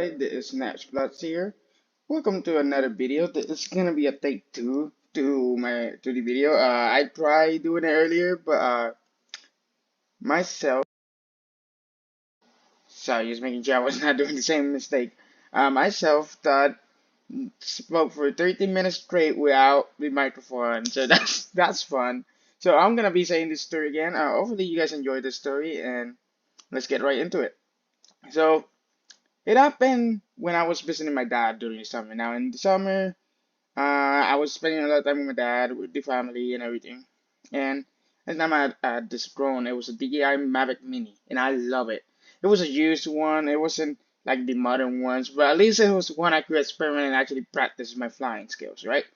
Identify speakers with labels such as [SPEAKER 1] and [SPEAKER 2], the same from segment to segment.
[SPEAKER 1] everybody, this is Nash Plus here. Welcome to another video. This is gonna be a take two to the video. I tried doing it earlier, but myself, sorry, just making sure I was not doing the same mistake. Myself thought spoke for 30 minutes straight without the microphone, so that's fun. So I'm gonna be saying this story again. Hopefully you guys enjoyed the story, and let's get right into it. So. It happened when I was visiting my dad during the summer. Now, in the summer, I was spending a lot of time with my dad, with the family, and everything. And at the time I had this drone. It was a DJI Mavic Mini, and I love it. It was a used one. It wasn't like the modern ones, but at least it was one I could experiment and actually practice my flying skills, right?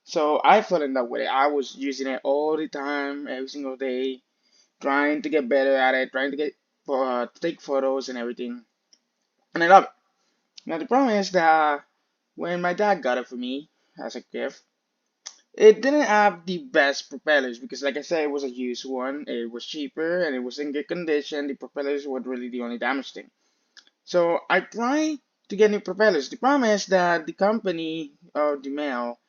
[SPEAKER 1] So I fell in love with it. I was using it all the time, every single day, trying to get better at it, trying to get to take photos and everything. And I love it. Now the problem is that when my dad got it for me as a gift, it didn't have the best propellers because, like I said, it was a used one. It was cheaper and it was in good condition. The propellers were really the only damaged thing. So I tried to get new propellers. The problem is that the company or the mail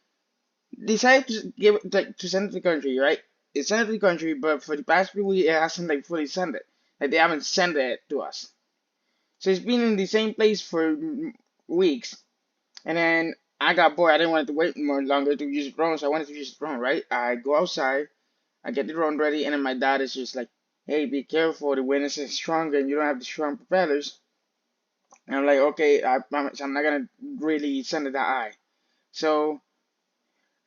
[SPEAKER 1] decided to give it to send it to the country, right? It sent it to the country, but for the past few weeks, it hasn't like fully sent it. Like they haven't sent it to us. So it's been in the same place for weeks. And then I got bored. I didn't want to wait more longer to use the drone, so I wanted to use the drone, right? I go outside, I get the drone ready, and then my dad is just like, hey, be careful, the wind is stronger and you don't have the strong propellers. And I'm like, okay, I promise I'm not gonna really send it that high. So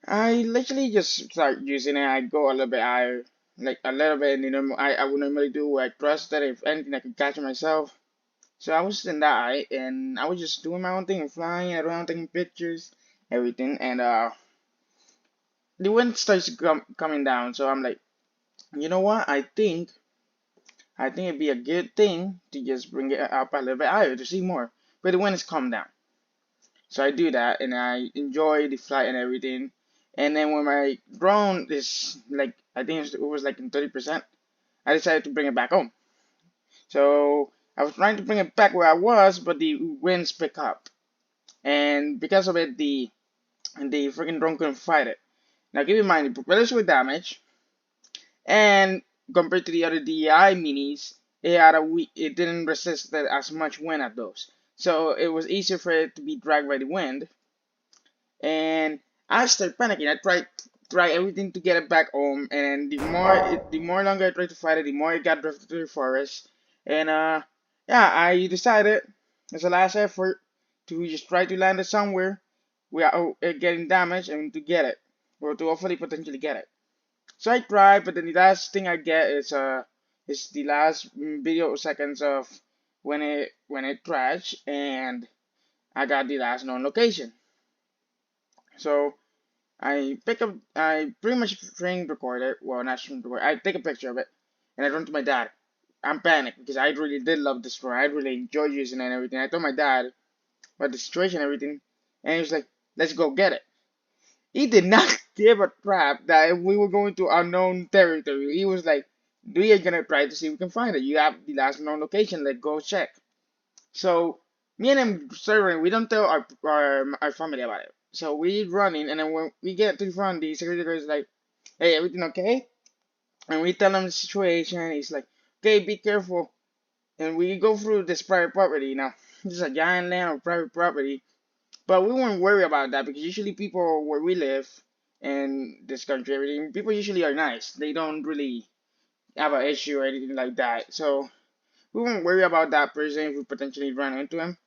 [SPEAKER 1] I literally just start using it. I go a little bit higher, like a little bit, you know, I would normally do. I trust that if anything I could catch it myself. So I was in that height, and I was just doing my own thing and flying around, taking pictures, everything. And the wind starts coming down. So I'm like, you know what? I think it'd be a good thing to just bring it up a little bit higher to see more. But the wind has calmed down. So I do that, and I enjoy the flight and everything. And then when my drone is like, I think it was like in 30%, I decided to bring it back home. So I was trying to bring it back where I was, but the winds pick up. And because of it, the freaking drone couldn't fight it. Now keep in mind the propellers were damaged, and compared to the other DEI minis, it didn't resist as much wind as those. So it was easier for it to be dragged by the wind. And I started panicking. I tried everything to get it back home, and the more longer I tried to fight it, the more it got drifted to the forest. And yeah, I decided as a last effort to just try to land it somewhere without it getting damaged and to get it, or to hopefully potentially get it. So I tried, but then the last thing I get is the last video seconds of when it crashed, and I got the last known location. So I pretty much screen record it. Well, not screen record. I take a picture of it, and I run to my dad. I'm panicked because I really did love this drone. I really enjoyed using it and everything. I told my dad about the situation and everything, and he was like, "Let's go get it." He did not give a crap that we were going to unknown territory. He was like, "We are gonna try to see if we can find it. You have the last known location. Let's go check." So me and him serving, we don't tell our family about it. So we running, and then when we get to the front, the security guard is like, "Hey, everything okay?" And we tell him the situation. He's like, "Okay, be careful." And we go through this private property. Now, this is a giant land of private property. But we weren't worried about that because usually people where we live in this country, everything, people usually are nice. They don't really have an issue or anything like that. So we weren't worried about that person if we potentially run into him.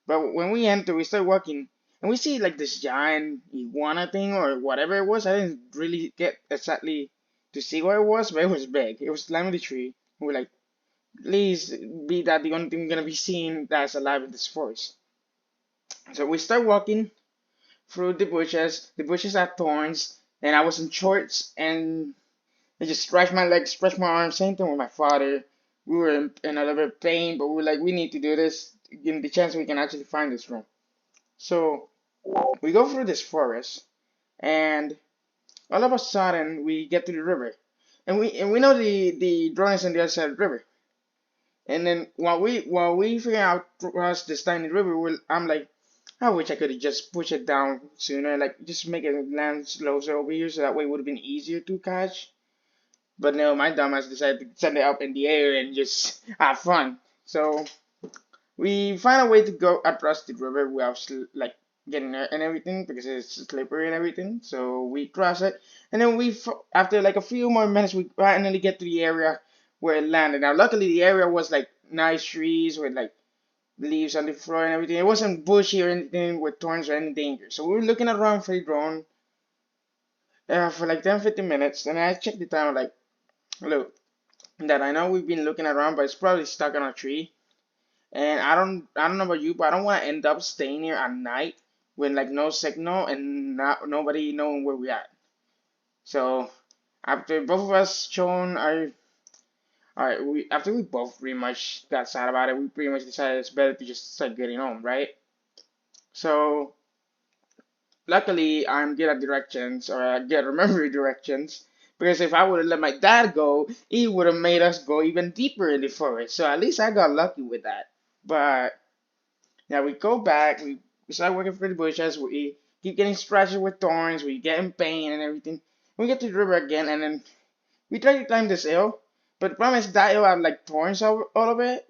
[SPEAKER 1] But when we enter, we start walking and we see like this giant iguana thing or whatever it was. I didn't really get exactly to see what it was, but it was big. It was climbing the tree. We were like, please be that the only thing we're gonna be seeing that's alive in this forest. So we start walking through the bushes. The bushes had thorns, and I was in shorts, and I just stretched my legs, stretched my arms. Same thing with my father. We were in a little bit of pain, but we were like, we need to do this. Give me the chance we can actually find this room. So we go through this forest, and all of a sudden we get to the river, and we know the drone is on the other side of the river, And then while we figure out to cross this tiny river, I'm like, I wish I could have just pushed it down sooner, like just make it land slow so over here, so that way it would have been easier to catch. But no, my dumbass decided to send it up in the air and just have fun. So we find a way to go across the river without like getting there and everything because it's slippery and everything. So we cross it, and then after like a few more minutes, we finally get to the area where it landed. Now, luckily, the area was like nice trees with like leaves on the floor and everything. It wasn't bushy or anything with thorns or any danger. So we were looking around for the drone for like 10, 15 minutes, and I checked the time. Like, look, that I know we've been looking around, but it's probably stuck on a tree. And I don't know about you, but I don't want to end up staying here at night with like no signal and nobody knowing where we at. So after both of us shown our alright, we after we both pretty much got sad about it, we pretty much decided it's better to just start getting home, right? So luckily I'm good at directions or I get remember directions. Because if I would have let my dad go, he would have made us go even deeper in the forest. So at least I got lucky with that. But now we go back, we start working for the bushes, we keep getting scratches with thorns, we get in pain and everything. We get to the river again, and then we try to climb this hill, but the problem is that hill had like thorns all over it.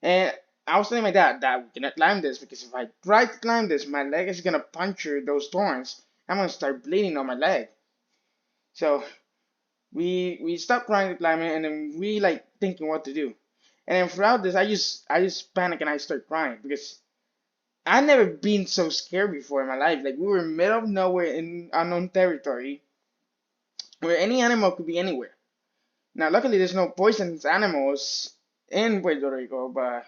[SPEAKER 1] And I was telling my dad that we cannot climb this because if I try to climb this, my leg is gonna puncture those thorns. I'm gonna start bleeding on my leg. So we stopped trying to climb it, and then we like thinking what to do. And then throughout this, I just panic and I start crying because I never been so scared before in my life. Like we were in the middle of nowhere in unknown territory where any animal could be anywhere. Now, luckily, there's no poisonous animals in Puerto Rico, but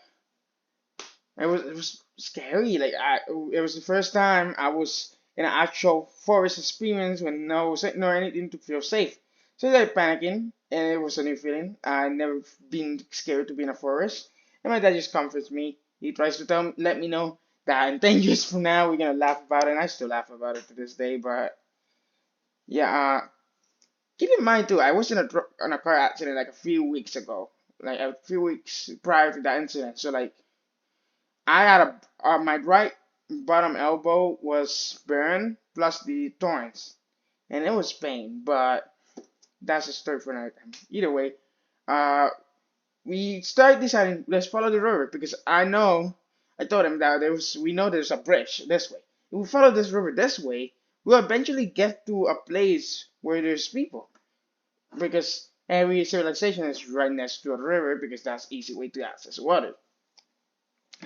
[SPEAKER 1] it was scary. It was the first time I was in an actual forest experience with no signal or anything to feel safe. So I started panicking, and it was a new feeling. I never been scared to be in a forest, and my dad just comforts me. He tries to let me know that in 10 years from now we're gonna laugh about it, and I still laugh about it to this day. But yeah, keep in mind too, I was in a car accident like a few weeks ago, like a few weeks prior to that incident. So like I had my right bottom elbow was burned plus the thorns, and it was pain. But that's a story for another time. Either way, uh, we started deciding let's follow the river because I told him that we know there's a bridge this way. If we follow this river this way, we'll eventually get to a place where there's people because every civilization is right next to a river because that's easy way to access water.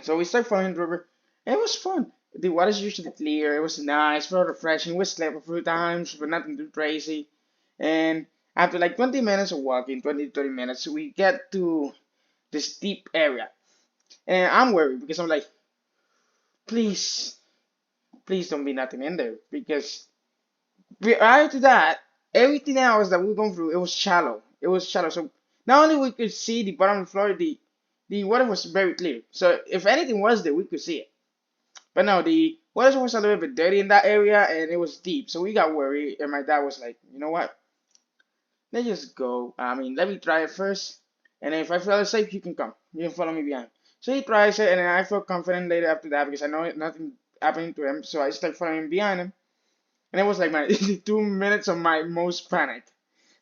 [SPEAKER 1] So we started following the river. It was fun. The water's usually clear. It was nice, very refreshing. We slept a few times, but nothing too crazy. And after like 20 minutes of walking, 20 to 30 minutes, we get to this deep area. And I'm worried because I'm like, please, please don't be nothing in there. Because prior to that, everything else that we were going through, it was shallow. It was shallow. So not only we could see the bottom of the floor, the water was very clear. So if anything was there, we could see it. But no, the water was a little bit dirty in that area and it was deep. So we got worried. And my dad was like, you know what? Let's just go. I mean, let me try it first. And if I feel safe, you can come. You can follow me behind. So he tries it, and then I feel confident later after that because I know nothing happening to him. So I start following behind him. And it was like my 2 minutes of my most panic.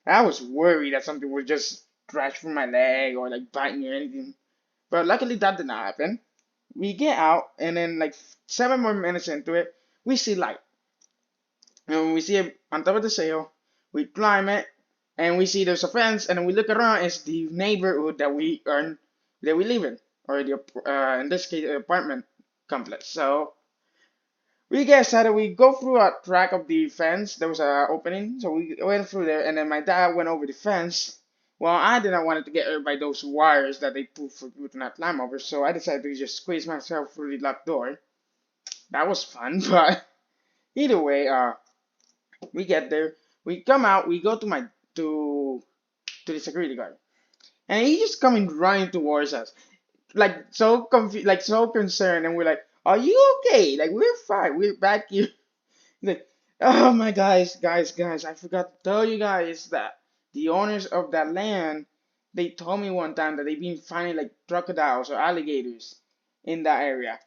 [SPEAKER 1] I was worried that something would just crash through my leg or like bite me or anything. But luckily that did not happen. We get out, and then like 7 more minutes into it, we see light. And when we see it on top of the sail, we climb it, and we see there's a fence, and then we look around, it's the neighborhood that we live in, or in this case, the apartment complex. So we get started. We go through a track of the fence. There was a opening, so we went through there, and then my dad went over the fence. Well, I did not want to get hurt by those wires that they put for people to not climb over, so I decided to just squeeze myself through the locked door. That was fun, but either way, we get there, we come out, we go to to the security guard, and he just coming running towards us, like so confused, like so concerned, and we're like, "Are you okay? Like we're fine, we're back here." He's like, "Oh my guys, I forgot to tell you guys that the owners of that land they told me one time that they've been finding like crocodiles or alligators in that area.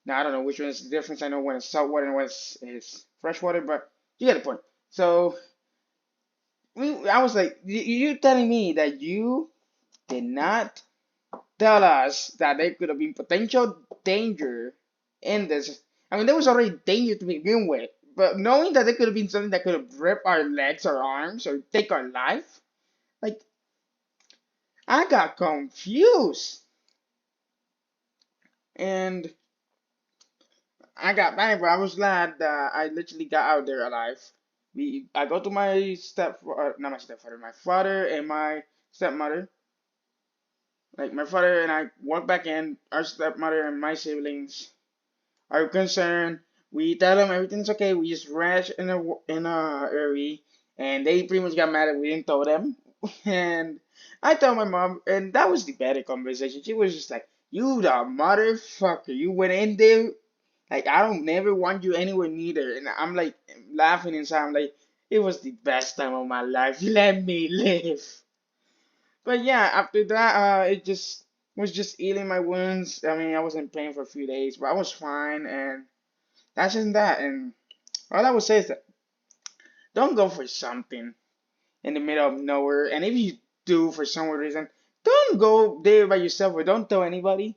[SPEAKER 1] Now I don't know which one is the difference. I know when it's saltwater and when it's freshwater, but you get the point. So I was like, you telling me that you did not tell us that there could have been potential danger in this. I mean, there was already danger to begin with, but knowing that there could have been something that could have ripped our legs or arms or take our life, like, I got confused. And I got panicked, but I was glad that I literally got out there alive. I go to my not my stepfather, my father and my stepmother. Like my father and I walk back in. Our stepmother and my siblings are concerned. We tell them everything's okay. We just rest in a hurry, and they pretty much got mad that we didn't tell them. And I told my mom, and that was the better conversation. She was just like, "You the motherfucker! You went in there like I don't never want you anywhere neither." And I'm like laughing inside. I'm like, "It was the best time of my life. Let me live." But yeah, after that, it just was just healing my wounds. I mean, I was in pain for a few days, but I was fine, and that's just that. And all I would say is that don't go for something in the middle of nowhere. And if you do for some reason, don't go there by yourself or don't tell anybody.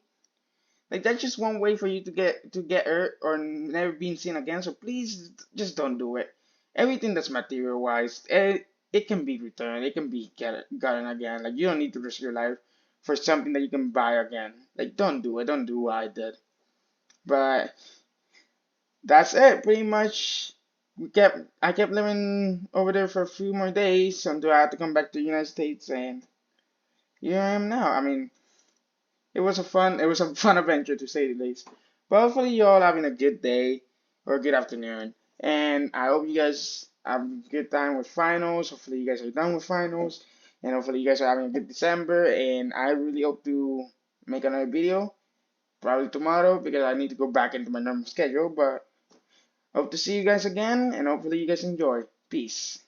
[SPEAKER 1] Like that's just one way for you to get hurt or never being seen again. So please just don't do it. Everything that's material wise, it can be returned. It can be gotten again. Like you don't need to risk your life for something that you can buy again. Like don't do it. Don't do what I did. But that's it. Pretty much, I kept living over there for a few more days until I had to come back to the United States, and here I am now. I mean, it was a fun adventure to say the least. But hopefully you all having a good day or a good afternoon. And I hope you guys have a good time with finals. Hopefully you guys are done with finals. And hopefully you guys are having a good December. And I really hope to make another video. Probably tomorrow because I need to go back into my normal schedule. But hope to see you guys again and hopefully you guys enjoy. Peace.